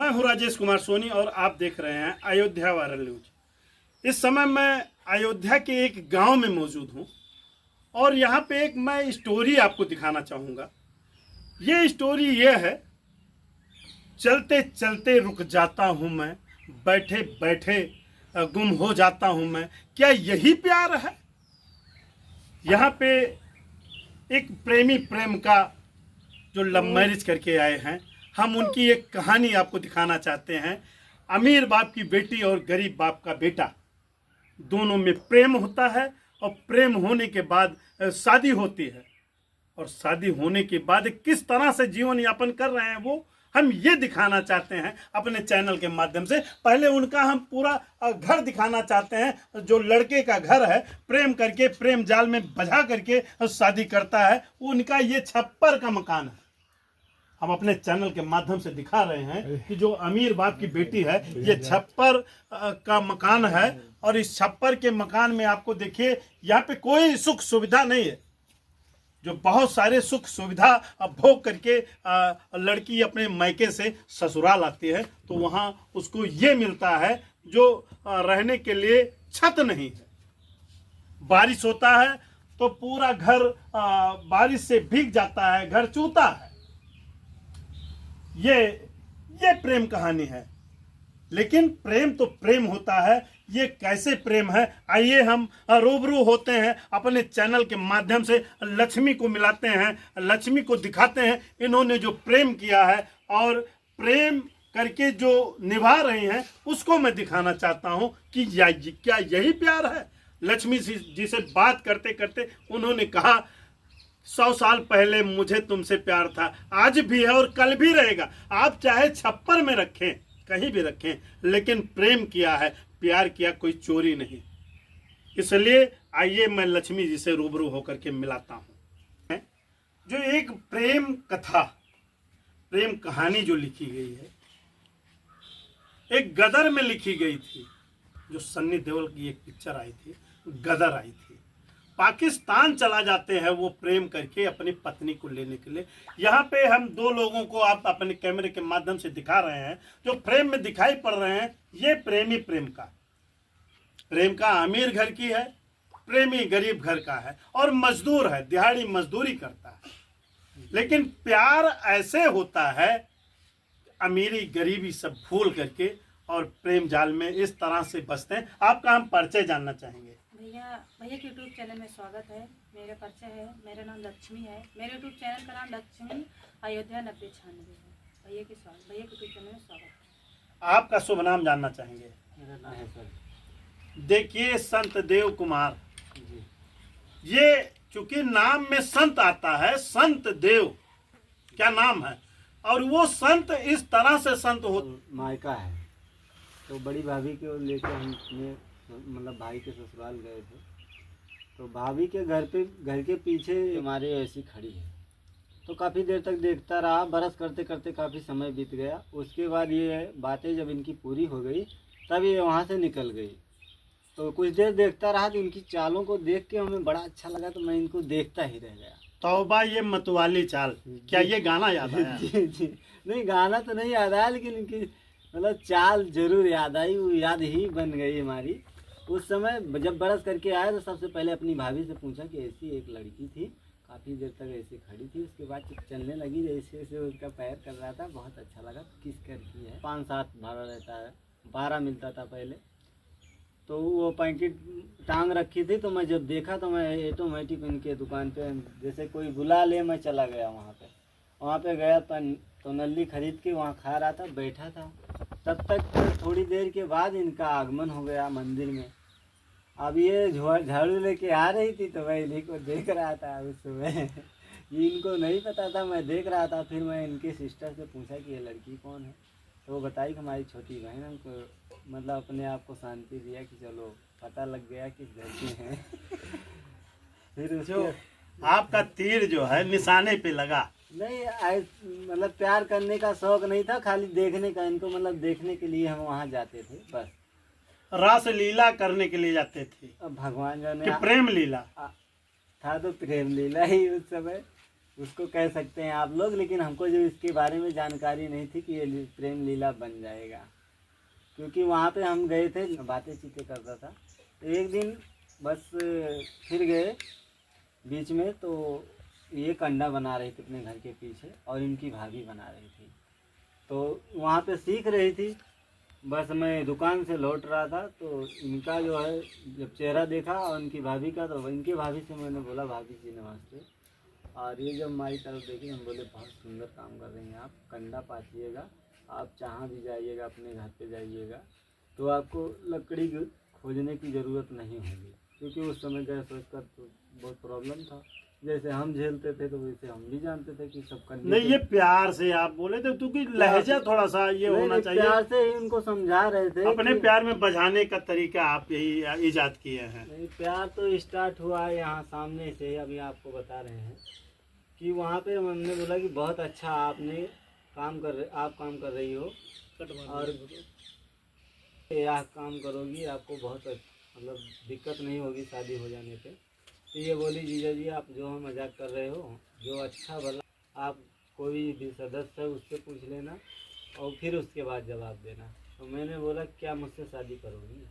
मैं हूँ राजेश कुमार सोनी और आप देख रहे हैं अयोध्या वायरल न्यूज। इस समय मैं अयोध्या के एक गांव में मौजूद हूँ और यहाँ पे एक मैं स्टोरी आपको दिखाना चाहूँगा। ये स्टोरी ये है, चलते चलते रुक जाता हूँ मैं, बैठे बैठे गुम हो जाता हूँ मैं, क्या यही प्यार है। यहाँ पे एक प्रेमी प्रेम का जो लव मैरिज करके आए हैं, हम उनकी एक कहानी आपको दिखाना चाहते हैं। अमीर बाप की बेटी और गरीब बाप का बेटा, दोनों में प्रेम होता है और प्रेम होने के बाद शादी होती है और शादी होने के बाद किस तरह से जीवन यापन कर रहे हैं वो हम ये दिखाना चाहते हैं अपने चैनल के माध्यम से। पहले उनका हम पूरा घर दिखाना चाहते हैं। जो लड़के का घर है, प्रेम करके प्रेम जाल में बजा करके शादी करता है, उनका ये छप्पर का मकान है। हम अपने चैनल के माध्यम से दिखा रहे हैं कि जो अमीर बाप की बेटी है, ये छप्पर का मकान है और इस छप्पर के मकान में आपको देखिए यहाँ पे कोई सुख सुविधा नहीं है। जो बहुत सारे सुख सुविधा भोग करके लड़की अपने मायके से ससुराल आती है तो वहाँ उसको ये मिलता है जो रहने के लिए छत नहीं है। बारिश होता है तो पूरा घर बारिश से भीग जाता है, घर चूता है। ये प्रेम कहानी है, लेकिन प्रेम तो प्रेम होता है। ये कैसे प्रेम है, आइए हम रूबरू होते हैं अपने चैनल के माध्यम से। लक्ष्मी को मिलाते हैं, लक्ष्मी को दिखाते हैं इन्होंने जो प्रेम किया है और प्रेम करके जो निभा रही हैं उसको मैं दिखाना चाहता हूं कि क्या यही प्यार है। लक्ष्मी जी से बात करते करते उन्होंने कहा, 100 साल पहले मुझे तुमसे प्यार था, आज भी है और कल भी रहेगा। आप चाहे छप्पर में रखें, कहीं भी रखें, लेकिन प्रेम किया है, प्यार किया, कोई चोरी नहीं। इसलिए आइए मैं लक्ष्मी जी से रूबरू होकर के मिलाता हूं। जो एक प्रेम कथा, प्रेम कहानी जो लिखी गई है, एक गदर में लिखी गई थी। जो सन्नी देओल की एक पिक्चर आई थी, गदर आई थी। पाकिस्तान चला जाते हैं वो प्रेम करके अपनी पत्नी को लेने के लिए। यहाँ पे हम दो लोगों को आप अपने कैमरे के माध्यम से दिखा रहे हैं जो प्रेम में दिखाई पड़ रहे हैं। ये प्रेमी प्रेम का अमीर घर की है, प्रेमी गरीब घर का है और मजदूर है, दिहाड़ी मजदूरी करता है। लेकिन प्यार ऐसे होता है, अमीरी गरीबी सब भूल करके और प्रेम जाल में इस तरह से बसते हैं। आपका हम परिचय जानना चाहेंगे। भैया के यूट्यूब चैनल में स्वागत है। मेरा परिचय है, मेरा नाम लक्ष्मी है। मेरे यूट्यूब चैनल का नाम लक्ष्मी अयोध्या 9096 है। भैया के यूट्यूब चैनल में स्वागत है। आपका शुभ नाम जानना चाहेंगे। मेरा नाम है सर। देखिए संत देव कुमार जी, ये चूंकि नाम में संत आता है, संत देव क्या नाम है, और वो संत इस तरह से संत हो मायका है तो बड़ी भाभी को लेकर हम मतलब भाई के ससुराल गए थे तो भाभी के घर के पीछे हमारे ऐसी खड़ी है तो काफ़ी देर तक देखता रहा। बरस करते करते काफ़ी समय बीत गया। उसके बाद ये बातें जब इनकी पूरी हो गई तब ये वहाँ से निकल गई। तो कुछ देर देखता रहा तो इनकी चालों को देख के हमें बड़ा अच्छा लगा तो मैं इनको देखता ही रह गया। तौबा ये मतवाली चाल, क्या ये गाना याद आया? जी नहीं, गाना तो नहीं याद आया लेकिन इनकी मतलब चाल जरूर याद आई, वो याद ही बन गई हमारी। उस समय जब बरस करके आया तो सबसे पहले अपनी भाभी से पूछा कि ऐसी एक लड़की थी, काफ़ी देर तक ऐसे खड़ी थी, उसके बाद जब चलने लगी जैसे जैसे उसका पैर कर रहा था, बहुत अच्छा लगा। किस करकी है, 5-7 भाड़ा रहता है, 12 मिलता था पहले। तो वो पैकेट टांग रखी थी तो मैं जब देखा तो मैं ऑटोमेटिक उनके दुकान पे जैसे कोई बुला ले मैं चला गया वहाँ पे गया तो नल्ली खरीद के वहाँ खा रहा था, बैठा था। तब तक थोड़ी देर के बाद इनका आगमन हो गया मंदिर में। अब ये झाड़ू लेके आ रही थी तो मैं इन्हीं को देख रहा था उस समय। इनको नहीं पता था, मैं देख रहा था। फिर मैं इनके सिस्टर से पूछा कि ये लड़की कौन है, तो वो बताई कि हमारी छोटी बहन। हमको मतलब अपने आप को शांति दिया कि चलो पता लग गया कि घर की हैं। फिर उसको आपका तीर जो है निशाने पे लगा नहीं, मतलब प्यार करने का शौक नहीं था, खाली देखने का। इनको मतलब देखने के लिए हम वहाँ जाते थे बस। रास लीला करने के लिए जाते थे। अब भगवान जाने कि प्रेम लीला था तो प्रेम लीला ही उस समय। उसको कह सकते हैं आप लोग, लेकिन हमको जो इसके बारे में जानकारी नहीं थी कि ये प्रेम लीला बन जाएगा, क्योंकि वहाँ पे हम गए थे, बातें चीतें करता था। तो एक दिन बस फिर गए बीच में, तो ये कंडा बना रही थी अपने घर के पीछे और इनकी भाभी बना रही थी, तो वहाँ पे सीख रही थी। बस मैं दुकान से लौट रहा था तो इनका जो है जब चेहरा देखा और इनकी भाभी का, तो इनकी भाभी से मैंने बोला भाभी जी नमस्ते, और ये जब हमारी तरफ देखी हम बोले बहुत सुंदर काम कर रही हैं आप, कंडा पाथिएगा, आप जहाँ भी जाइएगा अपने घर पे जाइएगा तो आपको लकड़ी खोजने की ज़रूरत नहीं होगी, क्योंकि उस समय गैस का तो बहुत प्रॉब्लम था, जैसे हम झेलते थे तो वैसे हम भी जानते थे कि सब कंडे। नहीं, ये प्यार से आप बोले थे, क्योंकि लहजा थोड़ा सा ये होना चाहिए। प्यार से ही उनको समझा रहे थे, अपने प्यार में बजाने का तरीका आप यही इजाद किए हैं। नहीं, प्यार तो स्टार्ट हुआ है यहाँ सामने से, अभी आपको बता रहे हैं कि वहाँ पे हमने बोला कि बहुत अच्छा आप काम कर रही हो और यह काम करोगी, आपको बहुत मतलब दिक्कत नहीं होगी शादी हो जाने पे। तो ये बोली जीजा जी आप जो हम मजाक कर रहे हो, जो अच्छा भला आप कोई भी सदस्य है उससे पूछ लेना और फिर उसके बाद जवाब देना। तो मैंने बोला क्या मुझसे शादी करोगी?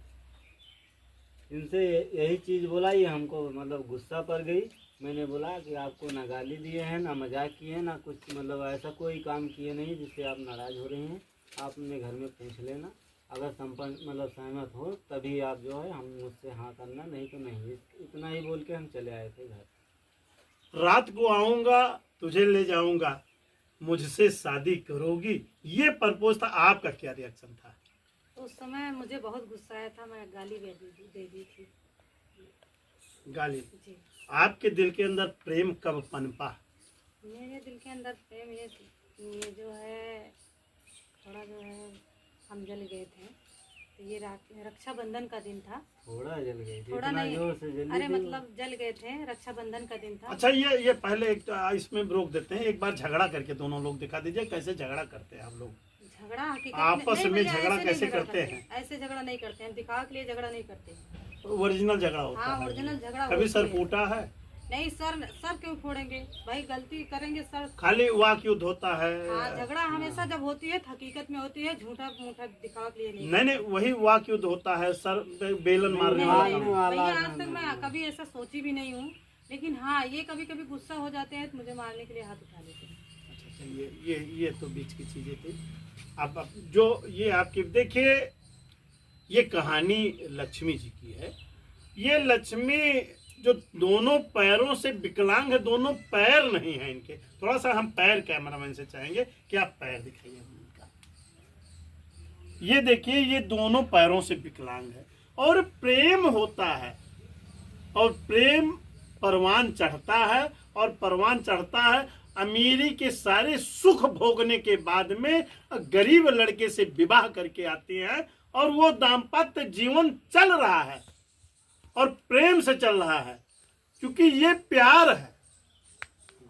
इनसे यही चीज़ बोला, ये हमको मतलब गुस्सा पड़ गई। मैंने बोला कि आपको ना गाली दिए हैं, ना मजाक किए हैं, ना कुछ मतलब ऐसा कोई काम किए नहीं जिससे आप नाराज़ हो रही हैं। आप अपने घर में पूछ लेना, अगर संपन्न मतलब सहमत हो तभी आप जो है हम मुझसे हाँ करना, नहीं तो नहीं। इतना ही बोल के हम चले आए थे घर। रात को आऊंगा तुझे ले जाऊंगा, मुझसे शादी करोगी, ये प्रपोज था। आपका क्या रिएक्शन था? उस समय मुझे बहुत गुस्सा आया था, मैं गाली दे दी थी। गाली? जी। आपके दिल के अंदर प्रेम कब पनपा? मेरे दिल के अंदर प्रेम ये जो है थोड़ा जो है हम जल गए थे, तो ये रक्षाबंधन का दिन था। थोड़ा जल गए थे, थोड़ा इतना नहीं, जोर से जली अरे थी। मतलब जल गए थे, रक्षाबंधन का दिन था। अच्छा, ये पहले एक तो इसमें रोक देते हैं, एक बार झगड़ा करके दोनों लोग दिखा दीजिए कैसे झगड़ा करते हैं आप लोग। झगड़ा हकीकत आपस नहीं, में भैया, झगड़ा ऐसे कैसे नहीं झगड़ा करते हैं? ऐसे झगड़ा नहीं करते हैं, दिखावा के लिए झगड़ा नहीं करते हैं। ओरिजिनल झगड़ा होता हाँ, है। ओरिजिनल झगड़ा कभी सर होती है। फूटा है? नहीं सर क्यों फोड़ेंगे भाई, गलती करेंगे सर। खाली वाक युद्ध होता है? हाँ, झगड़ा हमेशा जब होती है हकीकत में होती है, झूठा मूठा दिखावा के लिए नहीं। नहीं, वही वाक युद्ध होता है, सर पे बेलन मारने वाला नहीं, काम। भैया आज तक मैं कभी ऐसा सोची भी नहीं हूँ, लेकिन हाँ ये कभी कभी गुस्सा हो जाते हैं तो मुझे मारने के लिए हाथ उठा लेते हैं। अच्छा, ये तो बीच की चीजें थी। अब जो ये आपकी देखिए, ये कहानी लक्ष्मी जी की है। ये लक्ष्मी जो दोनों पैरों से विकलांग है, दोनों पैर नहीं है इनके। थोड़ा सा हम पैर कैमरामैन से चाहेंगे कि आप पैर दिखाइए इनका। ये देखिए, ये दोनों पैरों से विकलांग है और प्रेम होता है, और प्रेम परवान चढ़ता है, और परवान चढ़ता है अमीरी के सारे सुख भोगने के बाद में गरीब लड़के से विवाह करके आती हैं, और वो दाम्पत्य जीवन चल रहा है और प्रेम से चल रहा है, क्योंकि ये प्यार है।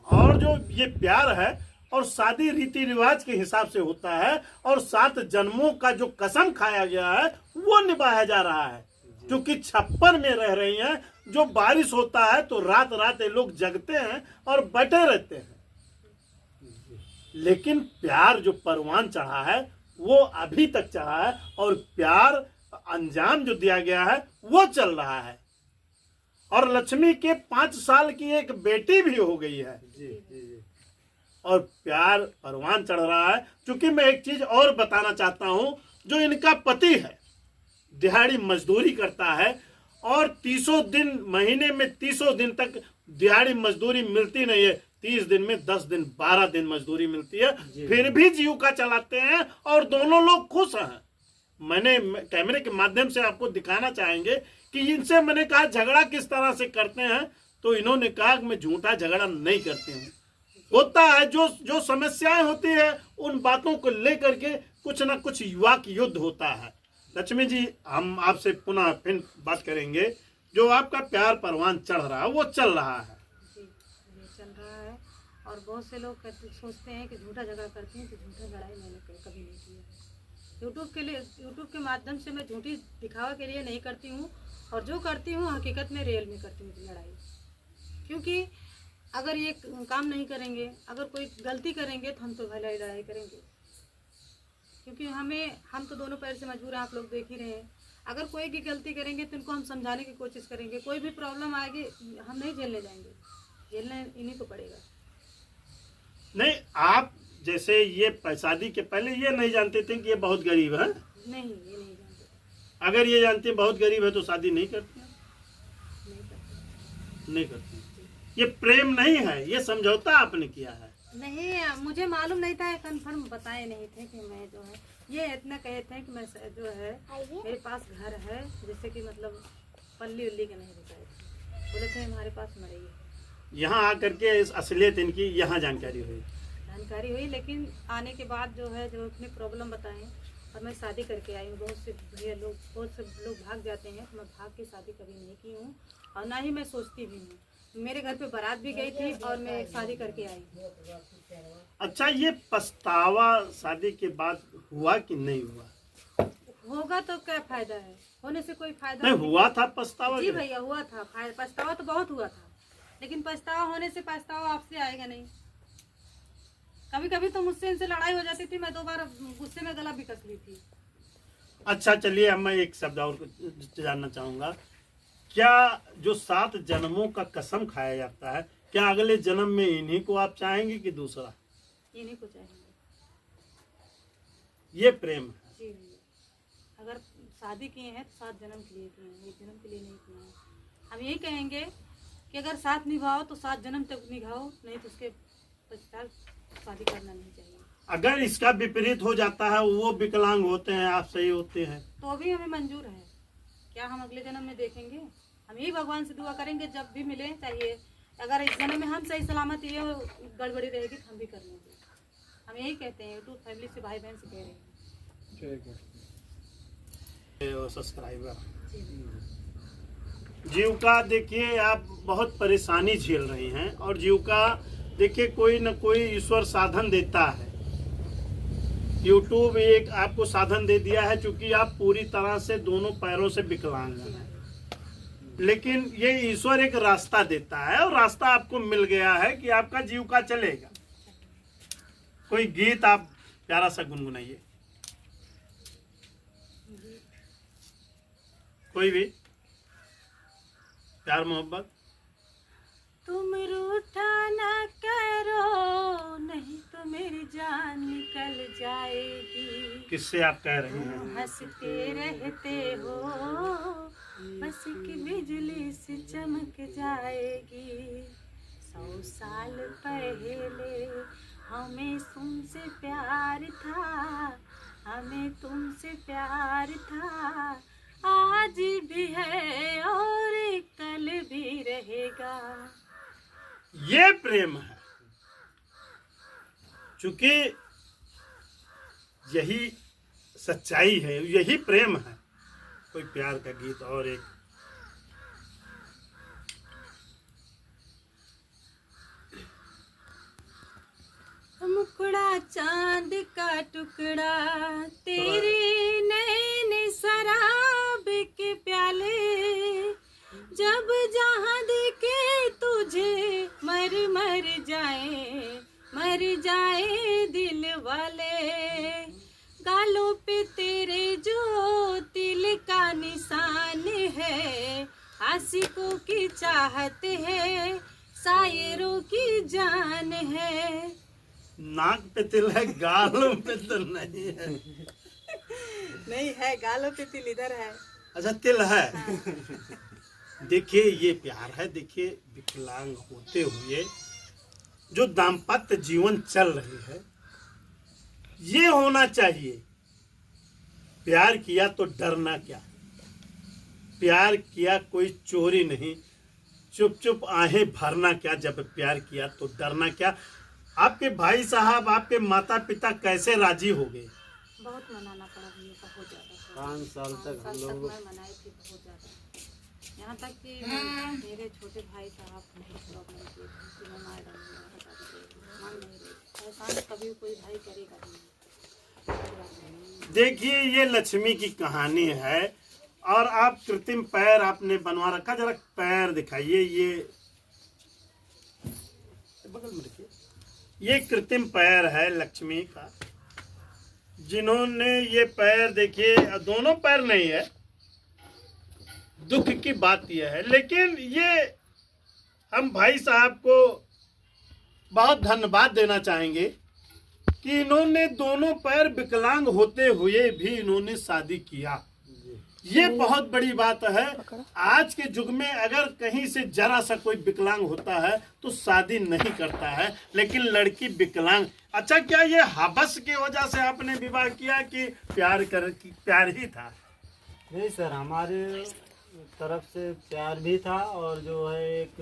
और जो ये प्यार है और शादी रीति रिवाज के हिसाब से होता है, और 7 जन्मों का जो कसम खाया गया है वो निभाया जा रहा है। क्योंकि छप्पर में रह रही हैं, जो बारिश होता है तो रात रात ये लोग जगते हैं और बैठे रहते हैं, लेकिन प्यार जो परवान चढ़ा है वो अभी तक चढ़ा है, और प्यार अंजाम जो दिया गया है वो चल रहा है। और लक्ष्मी के 5 साल की एक बेटी भी हो गई है। जी। और प्यार परवान चढ़ रहा है। क्योंकि मैं एक चीज और बताना चाहता हूं, जो इनका पति है दिहाड़ी मजदूरी करता है, और 30 दिन, महीने में 30 दिन तक दिहाड़ी मजदूरी मिलती नहीं है। 30 दिन में 10 दिन 12 दिन मजदूरी मिलती है, फिर भी जीविका चलाते हैं और दोनों लोग खुश हैं। मैंने कैमरे के माध्यम से आपको दिखाना चाहेंगे कि इनसे मैंने कहा झगड़ा किस तरह से करते हैं, तो इन्होंने कहा कि मैं झूठा झगड़ा नहीं करती हूँ। होता है जो समस्याएं होती है उन बातों को लेकर के कुछ ना कुछ युवा की युद्ध होता है। लक्ष्मी जी, हम आपसे पुनः फिर बात करेंगे। जो आपका प्यार परवान चढ़ रहा है वो चल रहा है। जी, ये चल रहा है। और बहुत से लोग सोचते हैं कि झूठा झगड़ा करती हैं, तो झूठा लड़ाई मैंने कभी नहीं किया है। यूट्यूब के माध्यम से मैं झूठी दिखावा के लिए नहीं करती हूँ, और जो करती हूँ हकीकत में रियल में करती हूँ लड़ाई। क्योंकि अगर ये काम नहीं करेंगे, अगर कोई गलती करेंगे तो हम तो भले लड़ाई करेंगे, क्योंकि हम तो दोनों पैर से मजबूर हैं, आप लोग देख ही रहे हैं। अगर कोई की गलती करेंगे तो इनको हम समझाने की कोशिश करेंगे, कोई भी प्रॉब्लम आएगी हम नहीं झेलने जाएंगे, झेलने इन्हीं को पड़ेगा। नहीं, आप जैसे ये शादी के पहले ये नहीं जानते थे कि ये बहुत गरीब है? नहीं, ये नहीं जानते, अगर ये जानते हैं बहुत गरीब है तो शादी नहीं करते? नहीं करते। नहीं करते। ये प्रेम नहीं है, ये समझौता आपने किया है। नहीं, मुझे मालूम नहीं था, कन्फर्म बताए नहीं थे कि मैं जो है, ये इतना कहे थे कि मैं जो है मेरे पास घर है, जैसे कि मतलब पल्ली उल्ली के नहीं बताए थे, बोले थे हमारे पास मरेगी। यहाँ आकर के इस असलियत इनकी यहाँ जानकारी हुई। लेकिन आने के बाद जो है, जो अपनी प्रॉब्लम बताएं, और मैं शादी करके आई हूँ। बहुत से लोग भाग जाते हैं, तो मैं भाग के शादी कभी नहीं की हूँ, और ना ही मैं सोचती भी हूँ। मेरे घर पे बारात भी गई थी और मैं शादी करके आई। अच्छा, ये पछतावा शादी के बाद हुआ कि नहीं हुआ? होगा तो क्या फायदा है, होने से कोई फायदा नहीं। हुआ था पछतावा? जी भैया, हुआ था पछतावा, तो बहुत हुआ था, लेकिन पछतावा होने से पछतावा आपसे आएगा नहीं। कभी कभी तो मुझसे इनसे लड़ाई हो जाती थी, मैं 2 बार गुस्से में गला भी कस ली थी। अच्छा, चलिए अब मैं एक शब्द और जानना चाहूंगा, क्या जो 7 जन्मों का कसम खाया जाता है, क्या अगले जन्म में इन्हीं को आप चाहेंगे कि दूसरा? इन्हीं को चाहेंगे। ये प्रेम है। जी भैया, अगर शादी किए हैं तो 7 जन्म के लिए किए हैं, 1 जन्म के लिए नहीं किए हैं। हम यही कहेंगे कि अगर साथ निभाओ तो 7 जन्म तक निभाओ, नहीं तो उसके पश्चात शादी करना नहीं चाहिए। अगर इसका विपरीत हो जाता है, वो विकलांग होते हैं, आप सही होते हैं, तो भी हमें मंजूर है। क्या हम अगले जन्म में देखेंगे? हम यही भगवान से दुआ करेंगे जब भी मिले, चाहिए अगर इस जन्म में हम सही सलामत ये गड़बड़ी रहेगी तो हम भी कर लेंगे। हम यही कहते हैं, यूट्यूब फैमिली से भाई बहन से कह रहे हैं। सब्सक्राइबर जी। जीविका, देखिए आप बहुत परेशानी झेल रही हैं, और जीविका देखिए कोई न कोई ईश्वर साधन देता है। यूट्यूब एक आपको साधन दे दिया है, क्योंकि आप पूरी तरह से दोनों पैरों से विकलांग हैं, लेकिन ये ईश्वर एक रास्ता देता है, और रास्ता आपको मिल गया है कि आपका जीविका चलेगा। कोई गीत आप प्यारा सा गुनगुनाइए, कोई भी प्यार मोहब्बत। तुम रूठा न करो, नहीं तो मेरी जान निकल जाएगी। किससे आप कह रही हैं? हंसते रहते हो, बस की बिजली से चमक जाएगी। 100 साल पहले हमें तुमसे प्यार था, हमें तुमसे प्यार था, आज भी है और कल भी रहेगा। ये प्रेम है, चूंकि यही सच्चाई है, यही प्रेम है। कोई प्यार का गीत और एक मुखड़ा चांद का टुकड़ा, तेरे नैन शराब के प्याले, जब जहाँ देखे तुझे मर जाए दिल वाले। गालों पे तेरे जो तिल का निशान है, आशिकों की चाहत है, शायरों की जान है। नाक पे तिल है, गालों पे तिल नहीं है। नहीं है, गालों पे तिल इधर है। अच्छा, तिल है। देखिए ये प्यार है। देखिए विकलांग होते हुए जो दाम्पत्य जीवन चल रही है, ये होना चाहिए। प्यार किया तो डरना क्या, प्यार किया कोई चोरी नहीं, चुप चुप आहें भरना क्या। जब प्यार किया तो डरना क्या। आपके भाई साहब, आपके माता पिता कैसे राजी हो गए? बहुत मनाना पड़ा भैया, बहुत ज्यादा। 5 साल तक हम लोग मैं मनाई थी बहुत ज्यादा, यहाँ तक कि मेरे छोटे भाई साहब बहुत प्रॉब्लम किए थे कि मैं मार डालूंगा, बता दीजिए, मान नहीं रहे। एहसान कभी कोई भाई करेगा नहीं। देखिए ये लक्ष्मी की कहानी है, और आप कृत्रिम पैर आपने बनवा रखा। जरा पैर दिखाइए। बगल में रखिए। ये कृत्रिम पैर है लक्ष्मी का, जिन्होंने ये पैर देखिए, दोनों पैर नहीं है, दुख की बात यह है। लेकिन ये हम भाई साहब को बहुत धन्यवाद देना चाहेंगे कि इन्होंने दोनों पैर विकलांग होते हुए भी इन्होंने शादी किया। ये बहुत बड़ी बात है। आज के युग में अगर कहीं से जरा सा कोई विकलांग होता है तो शादी नहीं करता है, लेकिन लड़की विकलांग। अच्छा, क्या ये हवस की वजह से आपने विवाह किया कि प्यार ही था? नहीं सर, हमारे तरफ से प्यार भी था, और जो है एक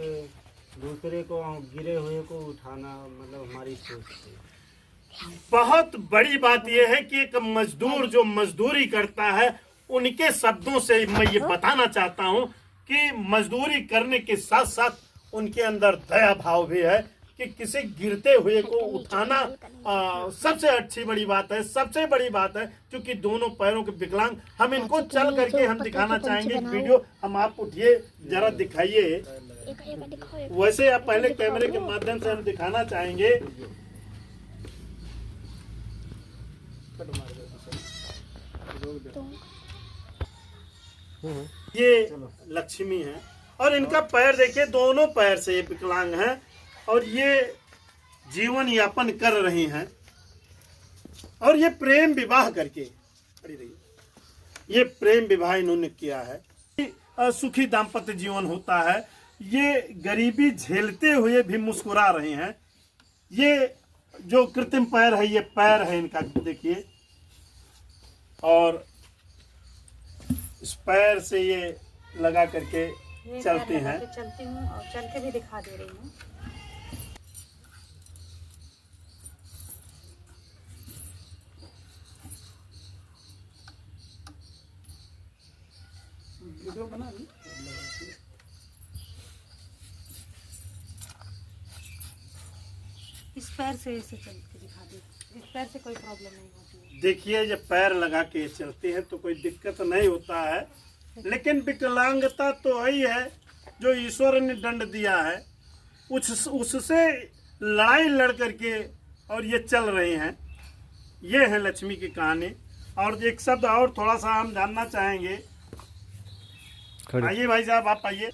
दूसरे को गिरे हुए को उठाना, मतलब हमारी सोच थी। बहुत बड़ी बात यह है कि एक मजदूर जो मजदूरी करता है, उनके शब्दों से मैं ये बताना चाहता हूं कि मजदूरी करने के साथ साथ उनके अंदर दया भाव भी है कि किसी गिरते हुए को उठाना सबसे अच्छी बड़ी बात है, सबसे बड़ी बात है। क्योंकि दोनों पैरों के विकलांग, हम इनको चल करके हम दिखाना चाहेंगे। एक वीडियो हम आप उठिए, जरा दिखाइए। वैसे आप पहले कैमरे के माध्यम से हम दिखाना चाहेंगे। ये लक्ष्मी है और इनका पैर देखिए, दोनों पैर से ये विकलांग हैं और ये जीवन यापन कर रही हैं। और ये प्रेम विवाह करके, ये प्रेम विवाह इन्होंने किया है। सुखी दाम्पत्य जीवन होता है। ये गरीबी झेलते हुए भी मुस्कुरा रहे हैं। ये जो कृत्रिम पैर है, ये पैर है इनका देखिए, और इस पैर से ये लगा करके चलते हैं। चलती हूँ और चल के भी दिखा दे रही हूँ। इस पैर से ऐसे चल के दिखा दे, इस पैर से कोई प्रॉब्लम नहीं होती है। देखिए, जब पैर लगा के चलते हैं तो कोई दिक्कत नहीं होता है। लेकिन विकलांगता तो वही है जो ईश्वर ने दंड दिया है, उससे लड़ाई लड़ करके और ये चल रहे हैं। ये है लक्ष्मी की कहानी। और एक शब्द और थोड़ा सा हम जानना चाहेंगे। आइए भाई साहब, आप आइए।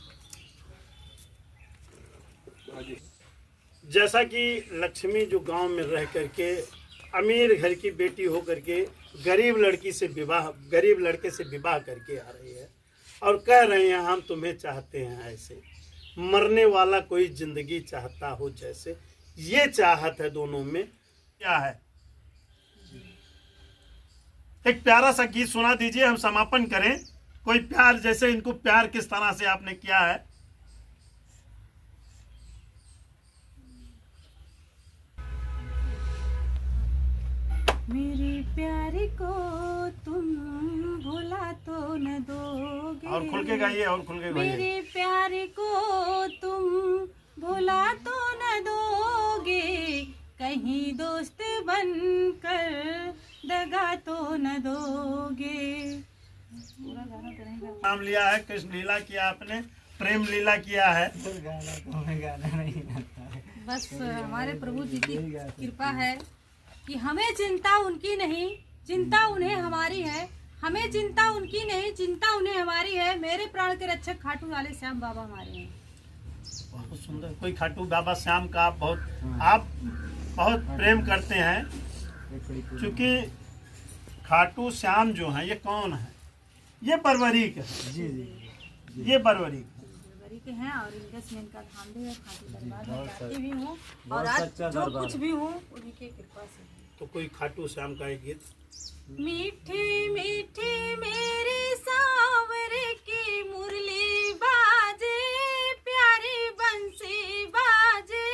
जैसा कि लक्ष्मी जो गांव में रह करके अमीर घर की बेटी हो करके गरीब लड़के से विवाह करके आ रही है और कह रहे हैं हम तुम्हें चाहते हैं ऐसे, मरने वाला कोई जिंदगी चाहता हो जैसे। ये चाहत है दोनों में। क्या है, एक प्यारा सा गीत सुना दीजिए, हम समापन करें। कोई प्यार, जैसे इनको प्यार किस तरह से आपने किया है। मेरे प्यारे को तुम भुला तो न दोगे, और खुल के गाइए, और खुल के गाइए। मेरे प्यारे को तुम भुला तो न दोगे, कहीं दोस्त बनकर दगा तो न दोगे। पूरा गाना करेंगे। नाम लिया है, कृष्ण लीला किया आपने, प्रेम लीला किया है। गाना नहीं आता है। बस हमारे प्रभु जी की कृपा है कि हमें चिंता उनकी नहीं, चिंता उन्हें हमारी है। हमें चिंता उनकी नहीं, चिंता उन्हें हमारी है। मेरे प्राण के रक्षक खाटू वाले श्याम बाबा हमारे हैं। बहुत सुंदर। कोई खाटू बाबा श्याम का आप बहुत प्रेम करते हैं, क्योंकि खाटू श्याम जो हैं, ये कौन है? ये बरबरीक है। जी जी, ये बरबरीक के हैं और इनका स्मेन का धाम भी है। खाटू दरबार में जाती भी हूँ और आज जो कुछ भी हूँ उन्हीं की कृपा से। तो कोई खाटू श्याम का एक गीत। मीठे मीठे मेरे सांवरे की मुरली बाजे, प्यारी बंसी बाजे,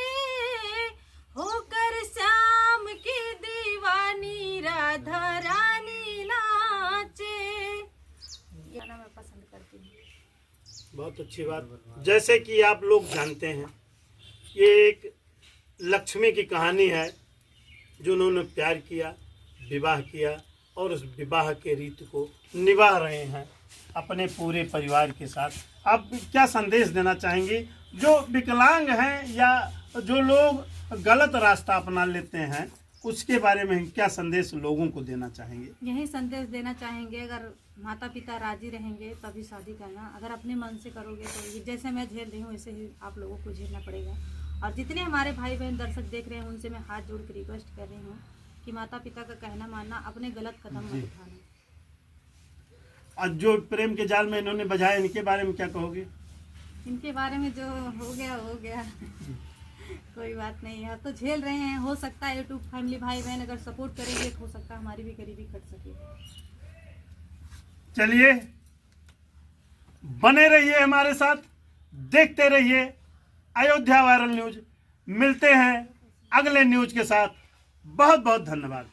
होकर श्याम की दीवानी राधा रानी नाचे। ये गाना मैं पसंद करती हूँ। बहुत अच्छी बात। जैसे कि आप लोग जानते हैं, ये एक लक्ष्मी की कहानी है जो उन्होंने प्यार किया, विवाह किया और उस विवाह के रीत को निभा रहे हैं अपने पूरे परिवार के साथ। आप क्या संदेश देना चाहेंगे जो विकलांग हैं या जो लोग गलत रास्ता अपना लेते हैं उसके बारे में क्या संदेश लोगों को देना चाहेंगे? यही संदेश देना चाहेंगे, अगर माता पिता राजी रहेंगे तभी शादी करना। अगर अपने मन से करोगे तो ये जैसे मैं झेल रही हूँ वैसे ही आप लोगों को झेलना पड़ेगा। और जितने हमारे भाई बहन दर्शक देख रहे हैं उनसे मैं हाथ जोड़ के रिक्वेस्ट कर रही हूँ कि माता पिता का कहना मानना, अपने गलत कदम मत उठाना। और जो प्रेम के जाल में इन्होंने बजाया, इनके बारे में क्या कहोगे? इनके बारे में जो हो गया कोई बात नहीं है, तो झेल रहे हैं। हो सकता है यूट्यूब फैमिली भाई बहन अगर सपोर्ट करेंगे तो हो सकता है हमारी भी गरीबी कट सके। चलिए बने रहिए हमारे साथ, देखते रहिए अयोध्या वायरल न्यूज। मिलते हैं अगले न्यूज के साथ। बहुत बहुत धन्यवाद।